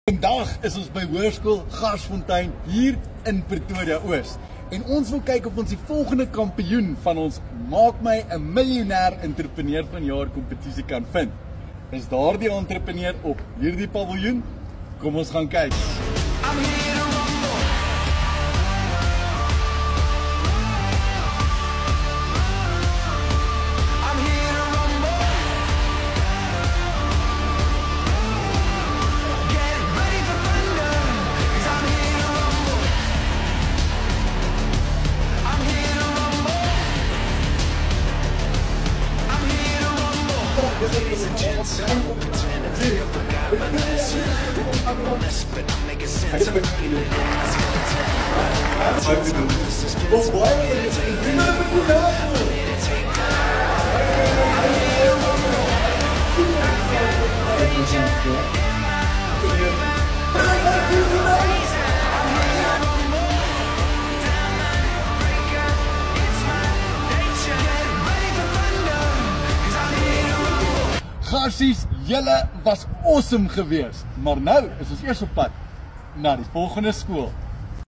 Vandag is ons by Hoërskool Garsfontein hier in Pretoria Oos. En ons wil kyk of ons die volgende kampioen van ons Maak my 'n miljonair entrepreneur van jaar kompetisie kan vind. Is daardie entrepreneur op hierdie paviljoen? Kom ons gaan kyk. Ladies and gents, trying to figure out what got my mess. But I'm making sense. I'm making it Garsies, julle was awesome geweest. Maar nou is ons eers op pad na die volgende skool.